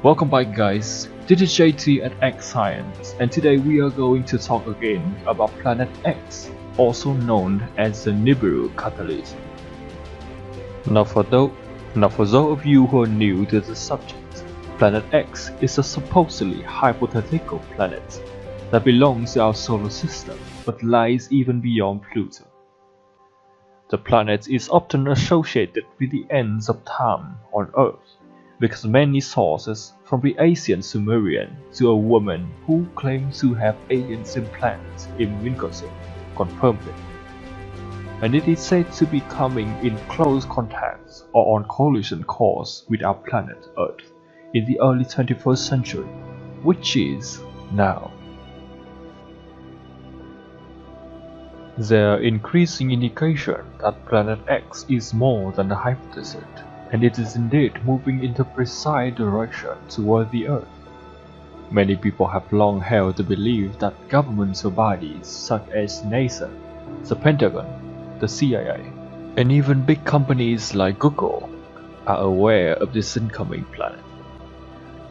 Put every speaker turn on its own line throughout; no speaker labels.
Welcome back guys, this is JT at X Science, and today we are going to talk again about Planet X, also known as the Nibiru catalyst. Now for those of you who are new to the subject, Planet X is a supposedly hypothetical planet that belongs to our solar system but lies even beyond Pluto. The planet is often associated with the ends of time on Earth, because many sources, from the ancient Sumerian to a woman who claims to have aliens implanted in Winterset, confirmed it. And it is said to be coming in close contact or on collision course with our planet Earth in the early 21st century, which is now. There are increasing indications that Planet X is more than a hypothesis, and it is indeed moving in the precise direction toward the Earth. Many people have long held the belief that governmental bodies such as NASA, the Pentagon, the CIA, and even big companies like Google are aware of this incoming planet.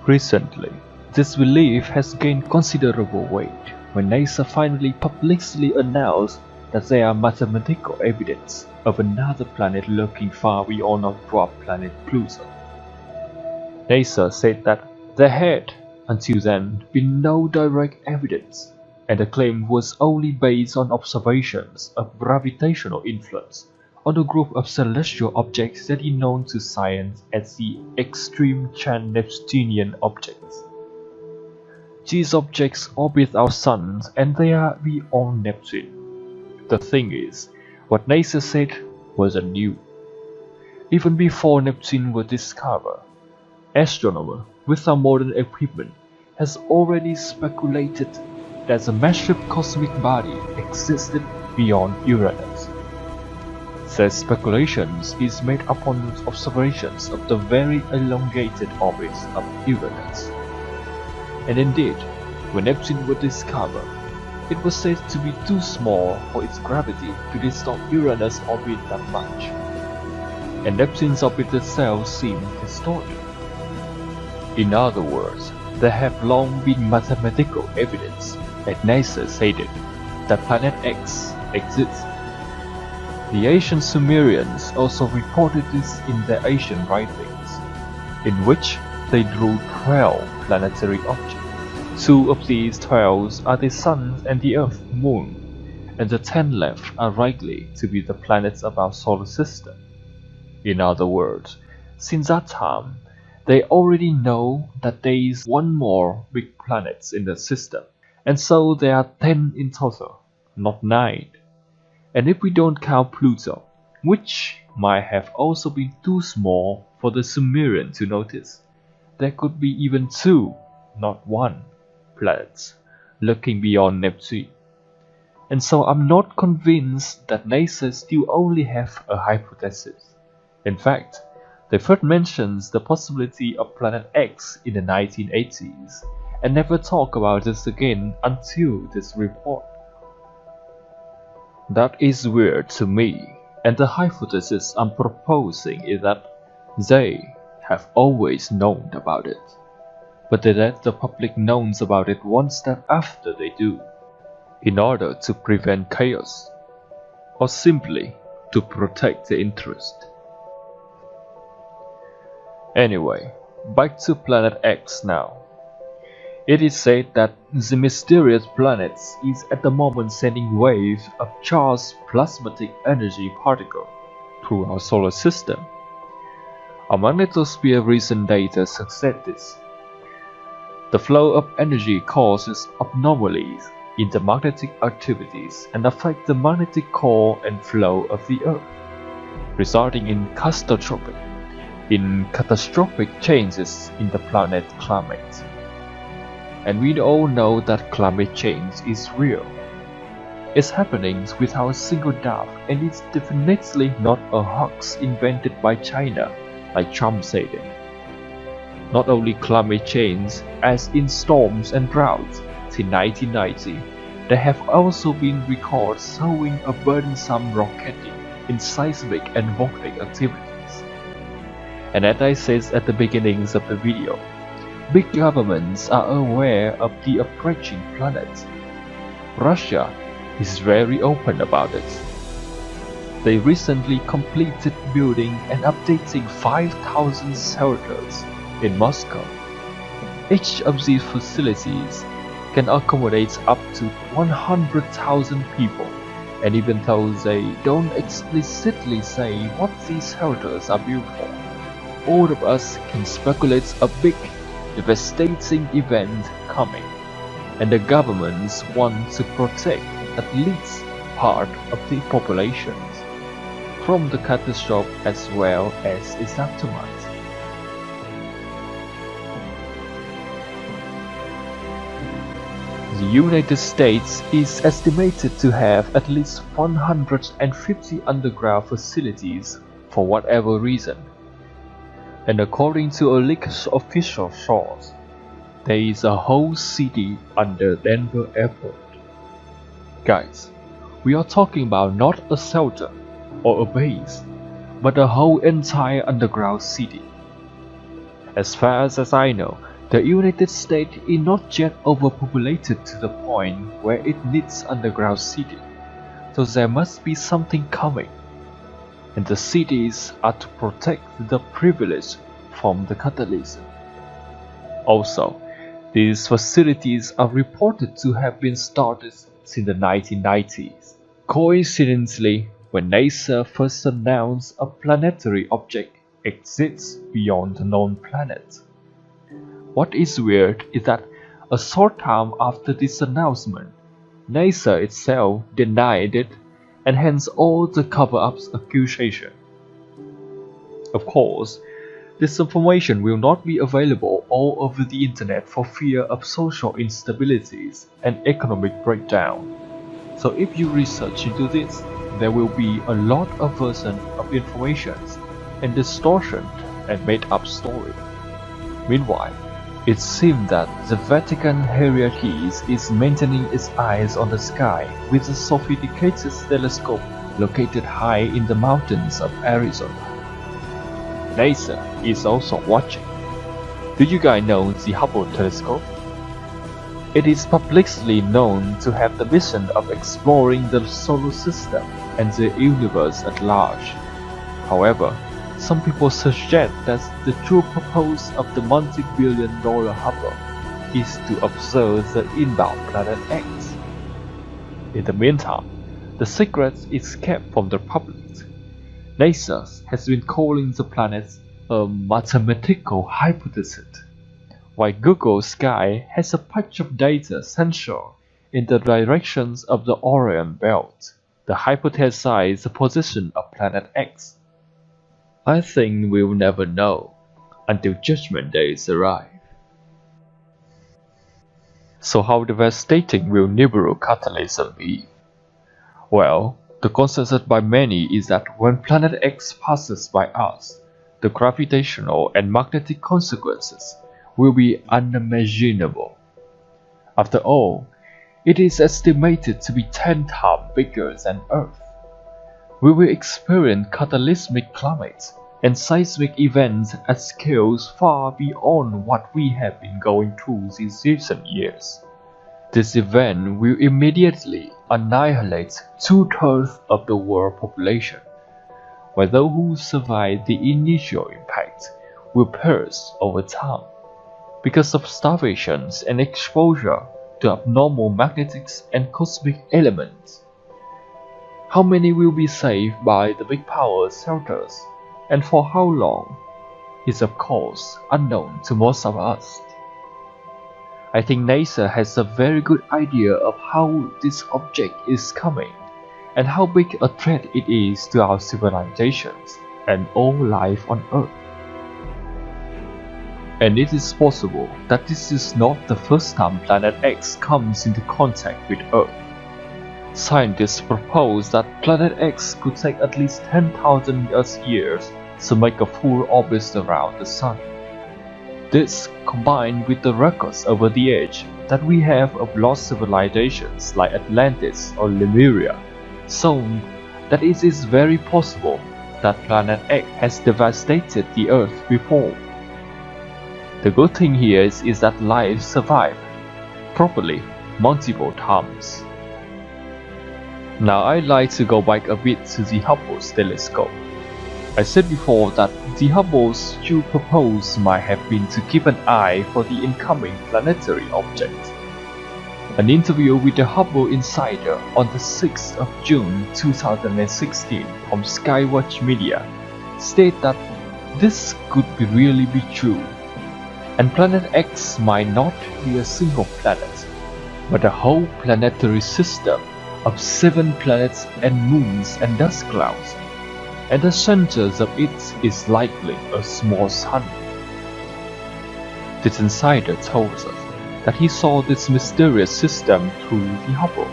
Recently, this belief has gained considerable weight when NASA finally publicly announced that there are mathematical evidence of another planet lurking far beyond our dwarf planet Pluto. NASA said that there had, until then, been no direct evidence, and the claim was only based on observations of gravitational influence on a group of celestial objects that is known to science as the extreme Neptunian objects. These objects orbit our sun and they are beyond Neptune. The thing is, what NASA said wasn't new. Even before Neptune was discovered, astronomers with our modern equipment has already speculated that a massive cosmic body existed beyond Uranus. Such speculations is made upon observations of the very elongated orbits of Uranus. And indeed, when Neptune was discovered, it was said to be too small for its gravity to distort Uranus' orbit that much, and Neptune's orbit itself seemed distorted. In other words, there have long been mathematical evidence, and NASA stated, that Planet X exists. The ancient Sumerians also reported this in their ancient writings, in which they drew 12 planetary objects. 2 of these 12 are the Sun and the Earth Moon, and the 10 left are likely to be the planets of our solar system. In other words, since that time, they already know that there is one more big planet in the system, and so there are 10 in total, not 9. And if we don't count Pluto, which might have also been too small for the Sumerian to notice, there could be even 2, not 1. Planets looking beyond Neptune. And so I'm not convinced that NASA still only have a hypothesis. In fact, they first mentioned the possibility of Planet X in the 1980s and never talk about this again until this report. That is weird to me, and the hypothesis I'm proposing is that they have always known about it, but they let the public know about it one step after they do, in order to prevent chaos, or simply to protect their interest. Anyway, back to Planet X now. It is said that the mysterious planet is at the moment sending waves of charged plasmatic energy particles through our solar system. Our magnetosphere recent data suggests this. The flow of energy causes anomalies in the magnetic activities and affect the magnetic core and flow of the Earth, resulting in catastrophic changes in the planet's climate. And we all know that climate change is real. It's happening without a single doubt, and it's definitely not a hoax invented by China, like Trump said it. Not only climate change, as in storms and droughts, till 1990, there have also been records showing a burdensome rocketing in seismic and volcanic activities. And as I said at the beginnings of the video, big governments are aware of the approaching planet. Russia is very open about it. They recently completed building and updating 5,000 shelters in Moscow. Each of these facilities can accommodate up to 100,000 people, and even though they don't explicitly say what these shelters are built for, all of us can speculate a big, devastating event coming, and the governments want to protect at least part of the populations from the catastrophe as well as its aftermath. The United States is estimated to have at least 150 underground facilities for whatever reason. And according to a leaked official source, there is a whole city under Denver Airport. Guys, we are talking about not a shelter or a base, but a whole entire underground city. As far as I know, the United States is not yet overpopulated to the point where it needs underground city, so there must be something coming, and the cities are to protect the privileged from the catalysm. Also, these facilities are reported to have been started since the 1990s. Coincidentally, when NASA first announced a planetary object exists beyond the known planet. What is weird is that a short time after this announcement, NASA itself denied it and hence all the cover-up's accusation. Of course, this information will not be available all over the internet for fear of social instabilities and economic breakdown. So if you research into this, there will be a lot of versions of information and distortion and made-up story. Meanwhile, it seems that the Vatican hierarchy is maintaining its eyes on the sky with a sophisticated telescope located high in the mountains of Arizona. NASA is also watching. Do you guys know the Hubble telescope? It is publicly known to have the mission of exploring the solar system and the universe at large. However, some people suggest that the true purpose of the multi-billion-dollar Hubble is to observe the inbound Planet X. In the meantime, the secret is kept from the public. NASA has been calling the planet a mathematical hypothesis, while Google Sky has a patch of data sensor in the directions of the Orion Belt, the hypothesized position of Planet X. I think we'll never know until Judgment Days arrive. So how devastating will Nibiru catalysm be? Well, the consensus by many is that when Planet X passes by us, the gravitational and magnetic consequences will be unimaginable. After all, it is estimated to be 10 times bigger than Earth. We will experience cataclysmic climates and seismic events at scales far beyond what we have been going through these recent years. This event will immediately annihilate 2/3 of the world population, while those who survive the initial impact will perish over time because of starvations and exposure to abnormal magnetic and cosmic elements. How many will be saved by the big power shelters, and for how long, is of course unknown to most of us. I think NASA has a very good idea of how this object is coming, and how big a threat it is to our civilizations and all life on Earth. And it is possible that this is not the first time Planet X comes into contact with Earth. Scientists propose that Planet X could take at least 10,000 years to make a full orbit around the Sun. This, combined with the records over the age that we have of lost civilizations like Atlantis or Lemuria, shows that it is very possible that Planet X has devastated the Earth before. The good thing here is that life survived properly multiple times. Now I'd like to go back a bit to the Hubble's telescope. I said before that the Hubble's true purpose might have been to keep an eye for the incoming planetary object. An interview with the Hubble Insider on the 6th of June 2016 from Skywatch Media state that this could really be true, and Planet X might not be a single planet, but a whole planetary system of 7 planets and moons and dust clouds, and the center of it is likely a small sun. This insider told us that he saw this mysterious system through the Hubble.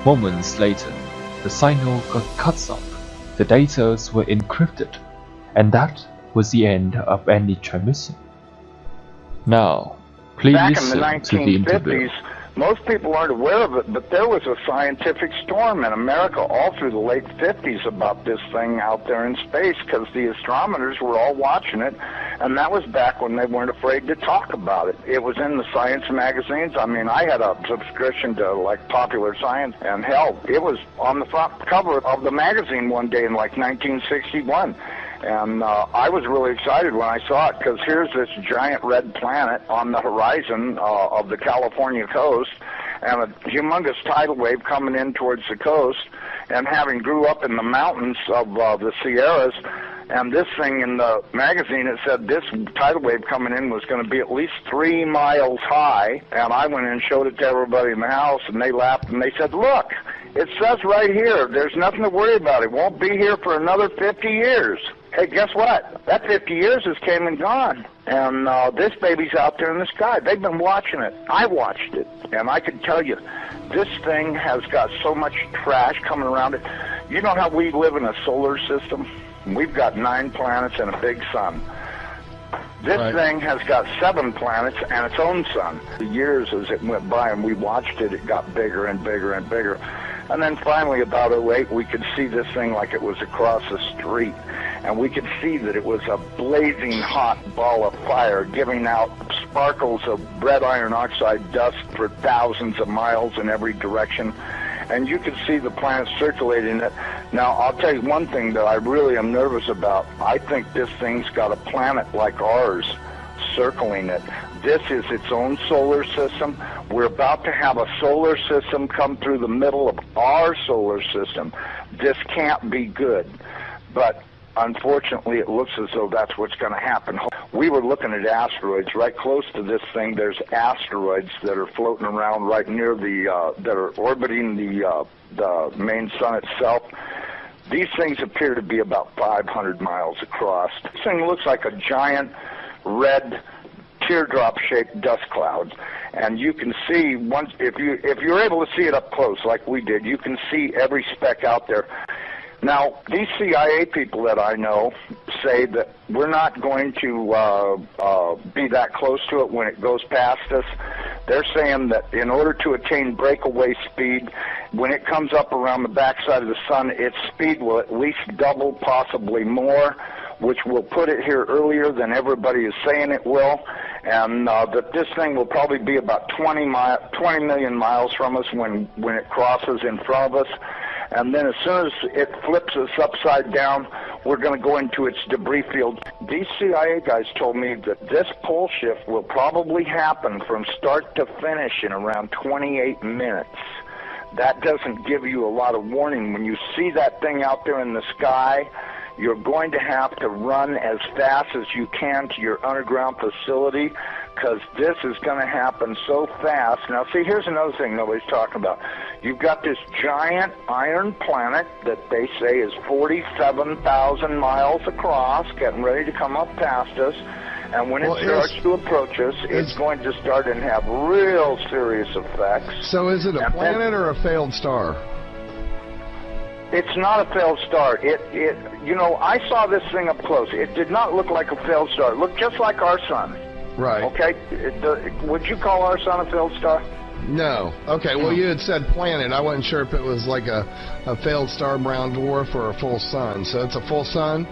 Moments later, the signal got cut off, the data were encrypted, and that was the end of any transmission. Now, please listen to the interview.
Most people aren't aware of it, but there was a scientific storm in America all through the late 50s about this thing out there in space, because the astronomers were all watching it, and that was back when they weren't afraid to talk about it. It was in the science magazines. I mean, I had a subscription to, like, Popular Science, and hell, it was on the front cover of the magazine one day in, like, 1961. And I was really excited when I saw it, because here's this giant red planet on the horizon of the California coast, and a humongous tidal wave coming in towards the coast. And having grew up in the mountains of the Sierras, and this thing in the magazine, it said this tidal wave coming in was going to be at least 3 miles high. And I went in and showed it to everybody in the house, and they laughed, and they said, "Look, it says right here, there's nothing to worry about. It won't be here for another 50 years. Hey, guess what? That 50 years has came and gone. And this baby's out there in the sky. They've been watching it. I watched it. And I can tell you, this thing has got so much trash coming around it. You know how we live in a solar system? We've got 9 planets and a big sun. This thing has got 7 planets and its own sun. The years as it went by and we watched it, it got bigger and bigger and bigger. And then finally, about 2008, we could see this thing like it was across the street. And we could see that it was a blazing hot ball of fire, giving out sparkles of red iron oxide dust for thousands of miles in every direction. And you could see the planet circulating it. Now, I'll tell you one thing that I really am nervous about. I think this thing's got a planet like ours circling it. This is its own solar system. We're about to have a solar system come through the middle of our solar system. This can't be good. But unfortunately, it looks as though that's what's going to happen. We were looking at asteroids right close to this thing. There's asteroids that are floating around right near the, that are orbiting the main sun itself. These things appear to be about 500 miles across. This thing looks like a giant red teardrop-shaped dust cloud. And you can see, once if you're able to see it up close like we did, you can see every speck out there. Now, these CIA people that I know say that we're not going to be that close to it when it goes past us. They're saying that in order to attain breakaway speed, when it comes up around the backside of the sun, its speed will at least double, possibly more, which will put it here earlier than everybody is saying it will, and that this thing will probably be about 20 million miles from us when it crosses in front of us. And then as soon as it flips us upside down, we're going to go into its debris field. These CIA guys told me that this pole shift will probably happen from start to finish in around 28 minutes. That doesn't give you a lot of warning. When you see that thing out there in the sky, you're going to have to run as fast as you can to your underground facility, because this is going to happen so fast. Now, see, here's another thing nobody's talking about. You've got this giant iron planet that they say is 47,000 miles across, getting ready to come up past us. And when it starts to approach us, it's going to start and have real serious effects.
So is it a planet or a failed star?
It's not a failed star. You know, I saw this thing up close. It did not look like a failed star. It looked just like our sun.
Right.
Okay. Would you call our sun a failed star?
No. Okay. Well, you had said planet. I wasn't sure if it was like a failed star, brown dwarf, or a full sun. So it's a full sun?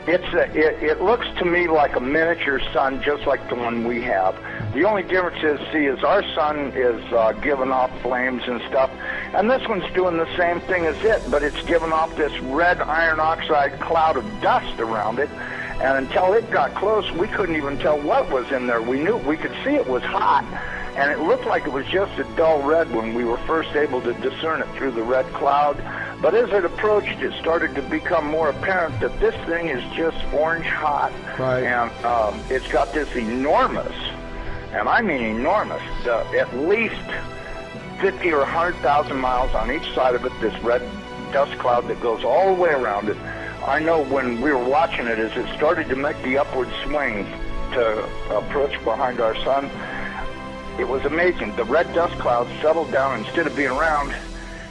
It looks to me like a miniature sun, just like the one we have. The only difference is our sun is giving off flames and stuff, and this one's doing the same thing as it, but it's giving off this red iron oxide cloud of dust around it. And until it got close, we couldn't even tell what was in there. We could see it was hot, and it looked like it was just a dull red when we were first able to discern it through the red cloud. But as it approached, it started to become more apparent that this thing is just orange hot.
Right.
And it's got this enormous, and I mean enormous, at least 50 or 100,000 miles on each side of it, this red dust cloud that goes all the way around it. I know when we were watching it, as it started to make the upward swing to approach behind our sun, it was amazing. The red dust cloud settled down. Instead of being round,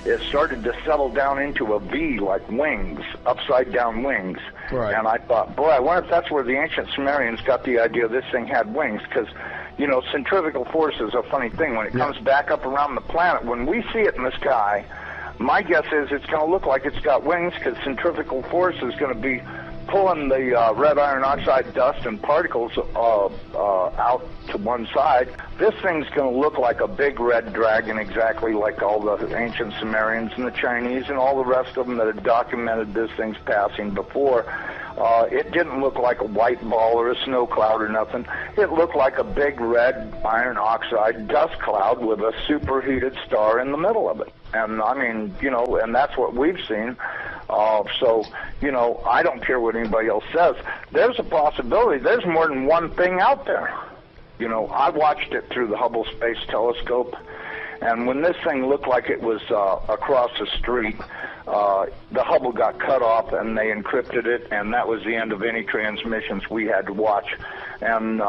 it started to settle down into a V, like wings, upside down wings.
Right.
And I thought, boy, I wonder if that's where the ancient Sumerians got the idea this thing had wings, because, you know, centrifugal force is a funny thing. When it comes back up around the planet, when we see it in the sky, my guess is it's going to look like it's got wings, because centrifugal force is going to be pulling the red iron oxide dust and particles out to one side. This thing's going to look like a big red dragon, exactly like all the ancient Sumerians and the Chinese and all the rest of them that had documented this thing's passing before. It didn't look like a white ball or a snow cloud or nothing. It looked like a big red iron oxide dust cloud with a superheated star in the middle of it. And I mean, you know, and that's what we've seen. So, you know, I don't care what anybody else says. There's a possibility. There's more than one thing out there. You know, I watched it through the Hubble Space Telescope, and when this thing looked like it was across the street, the Hubble got cut off and they encrypted it, and that was the end of any transmissions we had to watch. And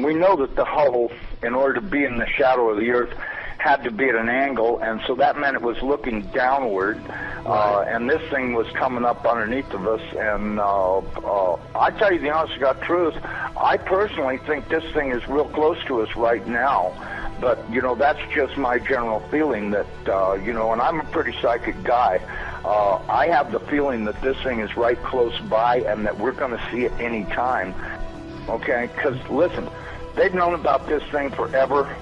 we know that the Hubble, in order to be in the shadow of the Earth, had to be at an angle, and so that meant it was looking downward, and this thing was coming up underneath of us. And I tell you the honest to God truth, I personally think this thing is real close to us right now. But, you know, that's just my general feeling that, you know, and I'm a pretty psychic guy. I have the feeling that this thing is right close by and that we're going to see it any time. Okay? Because, listen, they've known about this thing forever.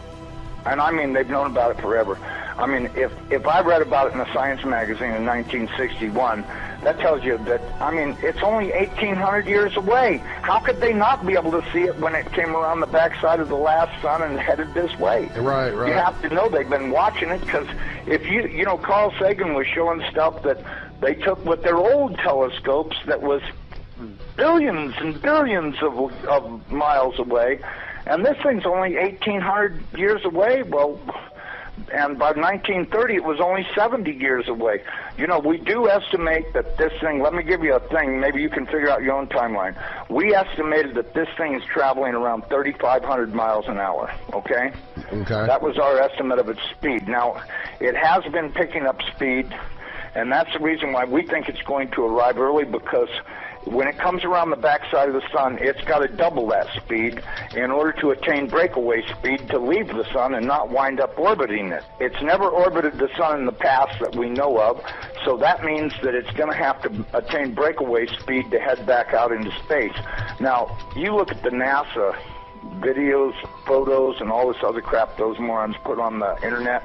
And I mean, they've known about it forever. I mean, if I read about it in a science magazine in 1961, that tells you that, I mean, it's only 1,800 years away. How could they not be able to see it when it came around the backside of the last sun and headed this way?
Right, right.
You have to know they've been watching it, because if you know, Carl Sagan was showing stuff that they took with their old telescopes that was billions and billions of miles away. And this thing's only 1,800 years away. Well, and by 1930, it was only 70 years away. You know, we do estimate that this thing, let me give you a thing, maybe you can figure out your own timeline. We estimated that this thing is traveling around 3,500 miles an hour, okay?
Okay.
That was our estimate of its speed. Now, it has been picking up speed, and that's the reason why we think it's going to arrive early, because when it comes around the backside of the sun, it's got to double that speed in order to attain breakaway speed to leave the sun and not wind up orbiting it. It's never orbited the sun in the past that we know of, so that means that it's going to have to attain breakaway speed to head back out into space. Now, you look at the NASA videos, photos, and all this other crap those morons put on the internet.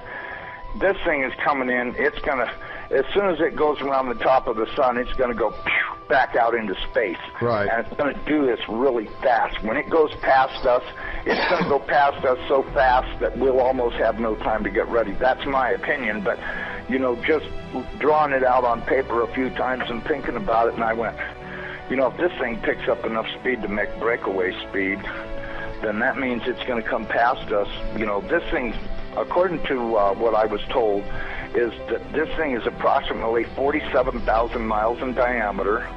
This thing is coming in. It's going to, as soon as it goes around the top of the sun, it's going to go back out into space.
Right.
And it's going to do this really fast. When it goes past us, it's going to go past us so fast that we'll almost have no time to get ready. That's my opinion, but, you know, just drawing it out on paper a few times and thinking about it, and I went, you know, if this thing picks up enough speed to make breakaway speed, then that means it's going to come past us. You know, this thing, according to what I was told, is that this thing is approximately 47,000 miles in diameter,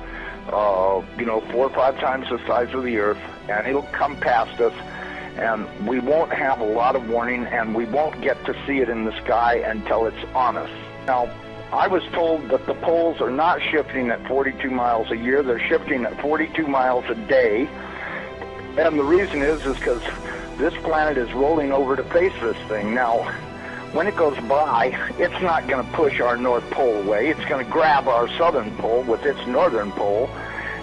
you know, 4 or 5 times the size of the Earth, and it'll come past us, and we won't have a lot of warning, and we won't get to see it in the sky until it's on us. Now, I was told that the poles are not shifting at 42 miles a year, they're shifting at 42 miles a day, and the reason is because this planet is rolling over to face this thing. Now, when it goes by, it's not going to push our North Pole away. It's going to grab our southern pole with its northern pole,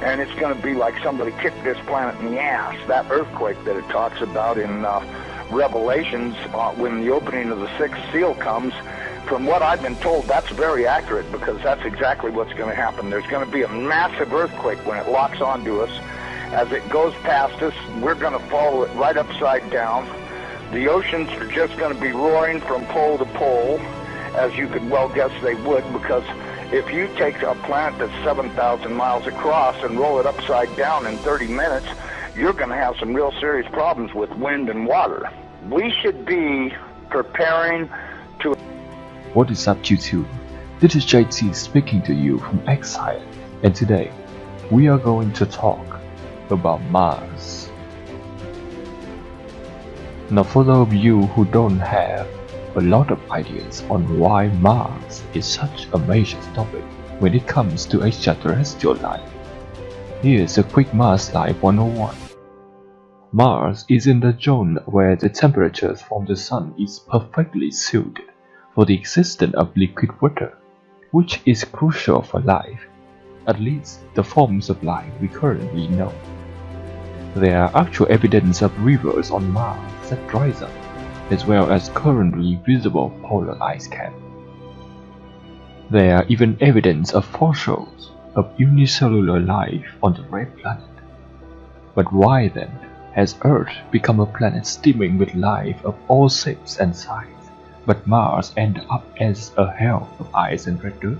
and it's going to be like somebody kicked this planet in the ass. That earthquake that it talks about in Revelations when the opening of the sixth seal comes, from what I've been told, that's very accurate, because that's exactly what's going to happen. There's going to be a massive earthquake when it locks onto us. As it goes past us, we're going to follow it right upside down. The oceans are just going to be roaring from pole to pole, as you could well guess they would, because if you take a planet that's 7,000 miles across and roll it upside down in 30 minutes, you're going to have some real serious problems with wind and water. We should be preparing to...
What is up, YouTube? This is JT speaking to you from exile, and today we are going to talk about Mars. Now, for those of you who don't have a lot of ideas on why Mars is such a major topic when it comes to extraterrestrial life, here's a quick Mars Life 101. Mars is in the zone where the temperatures from the Sun is perfectly suited for the existence of liquid water, which is crucial for life, at least the forms of life we currently know. There are actual evidence of rivers on Mars that dries up, as well as currently visible polar ice cap. There are even evidence of fossils of unicellular life on the red planet. But why then has Earth become a planet steaming with life of all shapes and sizes, but Mars ended up as a hell of ice and red dirt?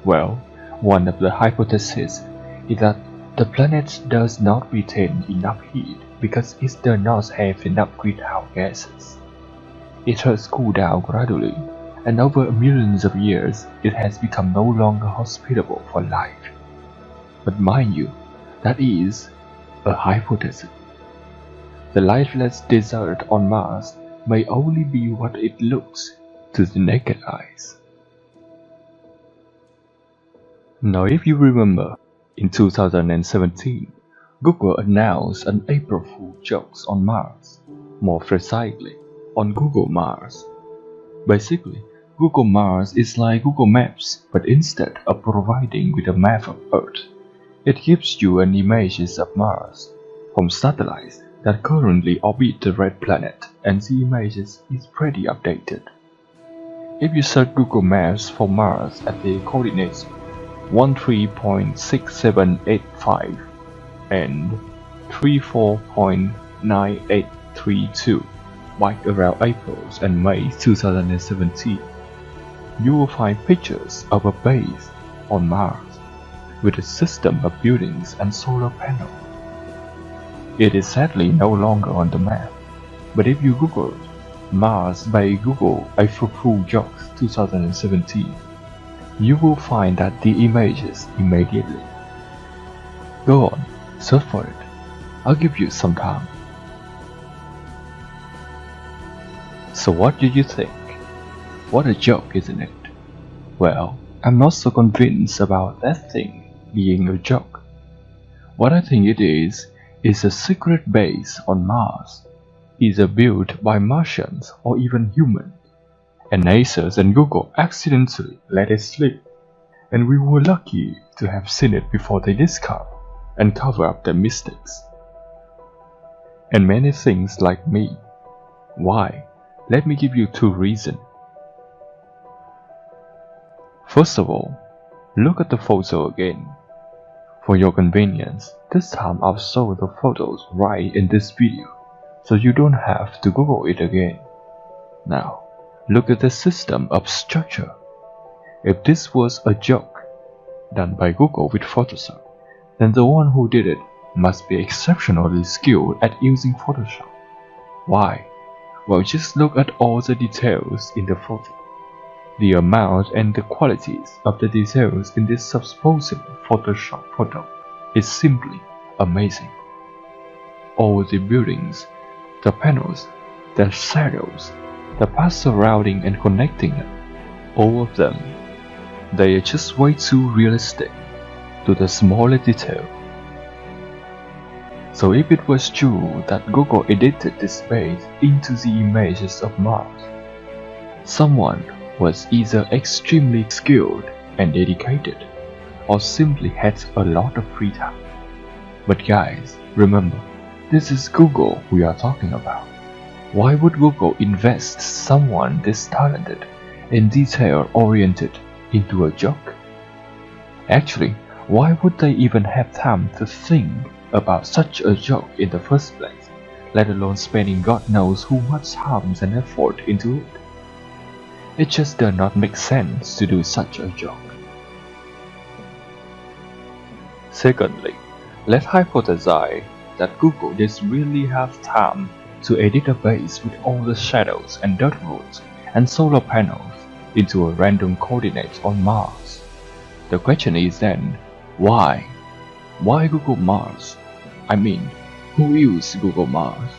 Well, one of the hypotheses is that the planet does not retain enough heat because it does not have enough greenhouse gases. It has cooled down gradually, and over millions of years it has become no longer hospitable for life. But mind you, that is a hypothesis. The lifeless desert on Mars may only be what it looks to the naked eyes. Now, if you remember, in 2017, Google announced an April Fool jokes on Mars, more precisely, on Google Mars. Basically, Google Mars is like Google Maps, but instead of providing with a map of Earth, it gives you an images of Mars from satellites that currently orbit the red planet, and the images is pretty updated. If you search Google Maps for Mars at the coordinates 13.6785 and 34.9832 back around April and May 2017, you will find pictures of a base on Mars with a system of buildings and solar panels. It is sadly no longer on the map, but if you Google Mars by Google April Fool Jokes 2017, you will find that the images immediately. Go on, search for it. I'll give you some time. So what do you think? What a joke, isn't it? Well, I'm not so convinced about that thing being a joke. What I think it is a secret base on Mars, either built by Martians or even humans, and NASA and Google accidentally let it slip, and we were lucky to have seen it before they discover and cover up their mistakes. And many things like me. Why? Let me give you two reasons. First of all, look at the photo again. For your convenience, this time I'll show the photos right in this video, so you don't have to Google it again. Now, look at the system of structure. If this was a joke done by Google with Photoshop, then the one who did it must be exceptionally skilled at using Photoshop. Why? Well, just look at all the details in the photo. The amount and the qualities of the details in this supposed Photoshop photo is simply amazing. All the buildings, the panels, the shadows, the paths surrounding and connecting them, all of them, they are just way too realistic to the smallest detail. So if it was true that Google edited this space into the images of Mars, someone was either extremely skilled and dedicated, or simply had a lot of free time. But guys, remember, this is Google we are talking about. Why would Google invest someone this talented and detail-oriented into a joke? Actually, why would they even have time to think about such a joke in the first place, let alone spending God knows how much time and effort into it? It just does not make sense to do such a joke. Secondly, let's hypothesize that Google does really have time to edit a base with all the shadows and dirt roads and solar panels into a random coordinate on Mars. The question is then, why? Why Google Mars? I mean, who uses Google Mars?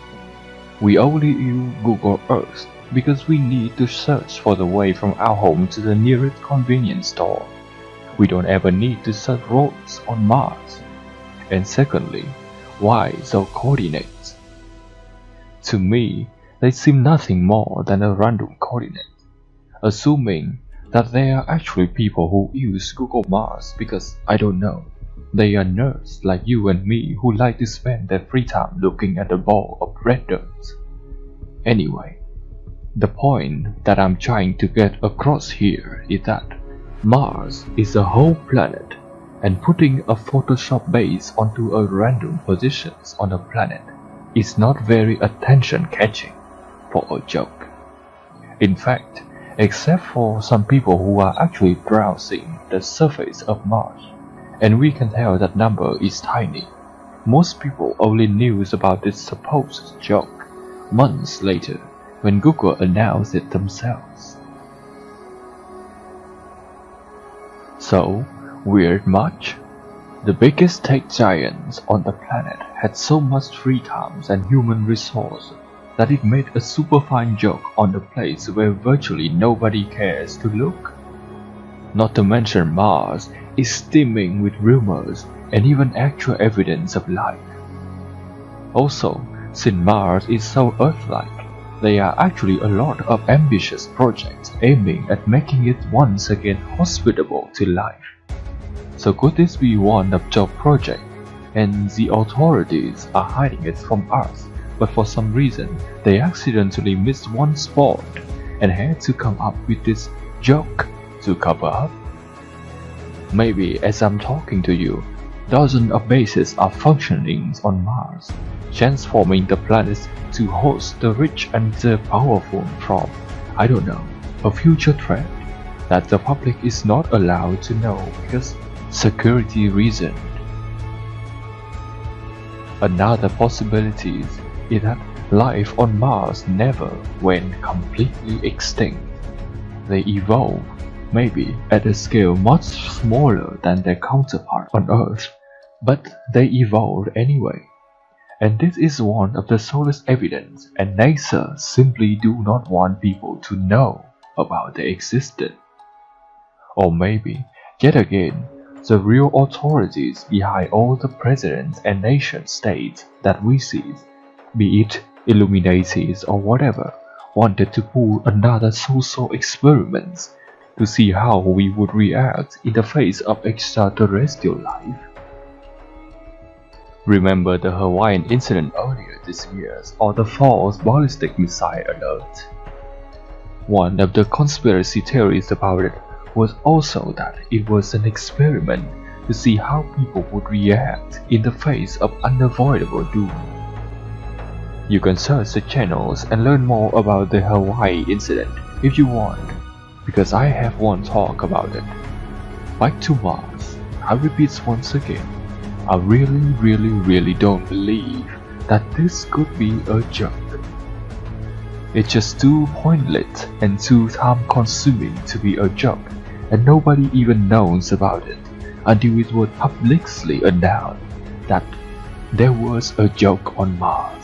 We only use Google Earth because we need to search for the way from our home to the nearest convenience store. We don't ever need to search roads on Mars. And secondly, why those coordinates? To me, they seem nothing more than a random coordinate, assuming that there are actually people who use Google Mars because, I don't know, they are nerds like you and me who like to spend their free time looking at a ball of red dirt. Anyway, the point that I'm trying to get across here is that Mars is a whole planet, and putting a Photoshop base onto a random positions on a planet is not very attention-catching for a joke. In fact, except for some people who are actually browsing the surface of Mars, and we can tell that number is tiny, most people only knew about this supposed joke months later when Google announced it themselves. So, weird much? The biggest tech giants on the planet had so much free time and human resources that it made a super fine joke on a place where virtually nobody cares to look. Not to mention Mars is steaming with rumors and even actual evidence of life. Also, since Mars is so Earth-like, there are actually a lot of ambitious projects aiming at making it once again hospitable to life. So could this be one of job projects, and the authorities are hiding it from us, but for some reason they accidentally missed one spot and had to come up with this joke to cover up? Maybe as I'm talking to you, dozens of bases are functioning on Mars, transforming the planets to host the rich and the powerful from, I don't know, a future threat that the public is not allowed to know because security reasons. Another possibility is that life on Mars never went completely extinct. They evolved, maybe at a scale much smaller than their counterpart on Earth, but they evolved anyway. And this is one of the solid evidence, and NASA simply do not want people to know about their existence. Or maybe, yet again, the real authorities behind all the presidents and nation states that we see, be it Illuminatis or whatever, wanted to pull another social experiment to see how we would react in the face of extraterrestrial life. Remember the Hawaiian incident earlier this year, or the false ballistic missile alert? One of the conspiracy theories about it was also that it was an experiment to see how people would react in the face of unavoidable doom. You can search the channels and learn more about the Hawaii incident if you want, because I have one talk about it. Back to Mars, I repeat once again, I really don't believe that this could be a joke. It's just too pointless and too time-consuming to be a joke, and nobody even knows about it until it was publicly announced that there was a joke on Mars.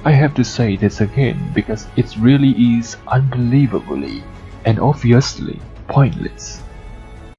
I have to say this again because it really is unbelievably and obviously pointless.